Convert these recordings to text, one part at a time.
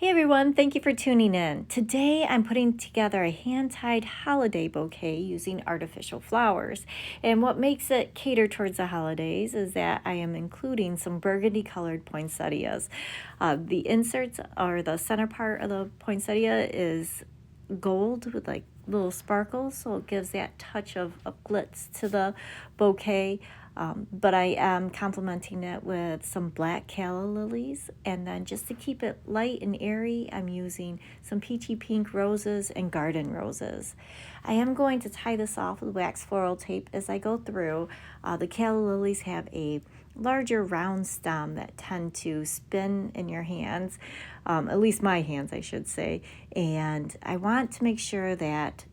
Hey everyone, thank you for tuning in. Today I'm putting together a hand-tied holiday bouquet using artificial flowers. And what makes it cater towards the holidays is that I am including some burgundy colored poinsettias. The inserts, or the center part of the poinsettia, is gold with like little sparkles, so it gives that touch of glitz to the bouquet. But I am complementing it with some black calla lilies, and then just to keep it light and airy, I'm using some peachy pink roses and garden roses. I am going to tie this off with wax floral tape as I go through. The calla lilies have a larger round stem that tend to spin in your hands, at least my hands I should say, and I want to make sure that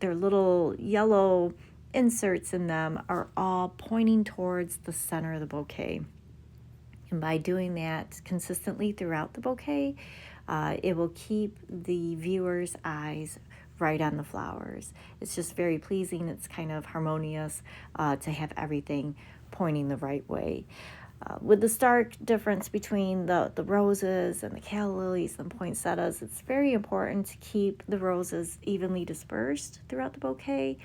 their little yellow inserts in them are all pointing towards the center of the bouquet. And by doing that consistently throughout the bouquet, it will keep the viewer's eyes right on the flowers. It's just very pleasing. It's kind of harmonious to have everything pointing the right way. With the stark difference between the roses and the calla lilies and poinsettias, it's very important to keep the roses evenly dispersed throughout the bouquet,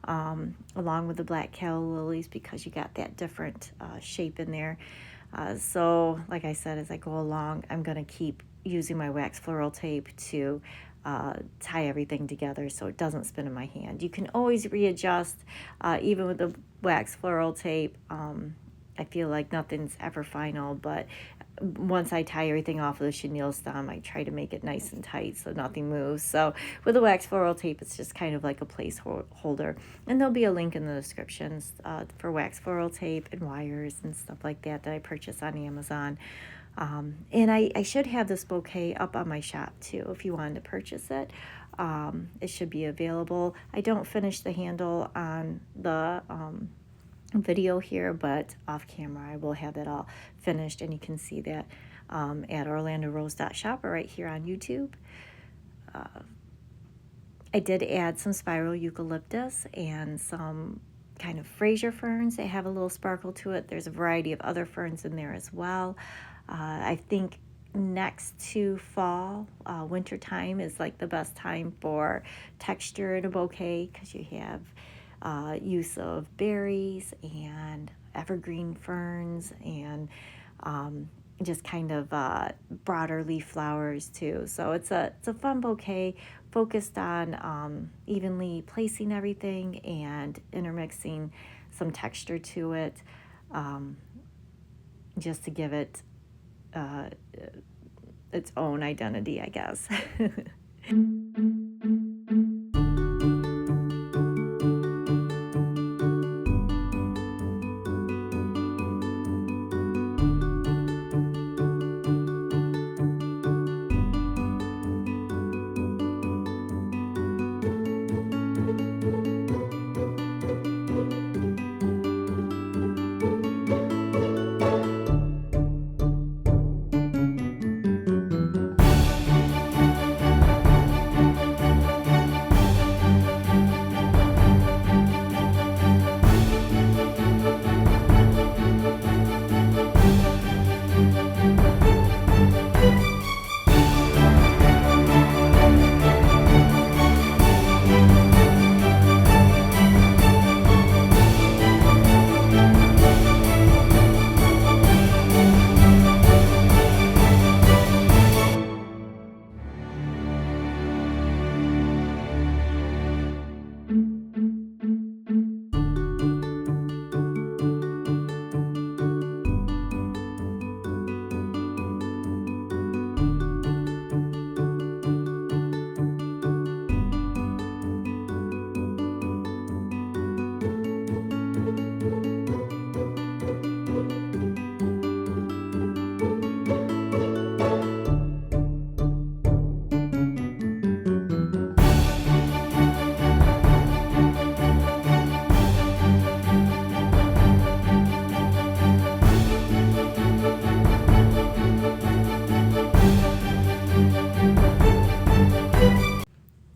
along with the black calla lilies, because you got that different shape in there. So like I said, as I go along, I'm going to keep using my wax floral tape to tie everything together so it doesn't spin in my hand. You can always readjust, even with the wax floral tape. I feel like nothing's ever final, but once I tie everything off of the chenille stem, I try to make it nice and tight so nothing moves. So with the wax floral tape, it's just kind of like a placeholder. And there'll be a link in the descriptions for wax floral tape and wires and stuff like that I purchased on Amazon. And I should have this bouquet up on my shop too if you wanted to purchase it. It should be available. I don't finish the handle on the video here, but off camera I will have it all finished, and you can see that at orlandorose.shop or right here on YouTube. I did add some spiral eucalyptus and some kind of Fraser ferns. They have a little sparkle to it. There's a variety of other ferns in there as well. I think next to fall, winter time is like the best time for texture in a bouquet, because you have use of berries and evergreen ferns and just kind of broader leaf flowers too. So it's a fun bouquet focused on evenly placing everything and intermixing some texture to it, just to give it its own identity, I guess.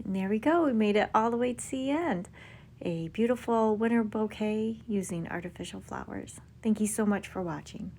There we go. We made it all the way to the end. A beautiful winter bouquet using artificial flowers. Thank you so much for watching.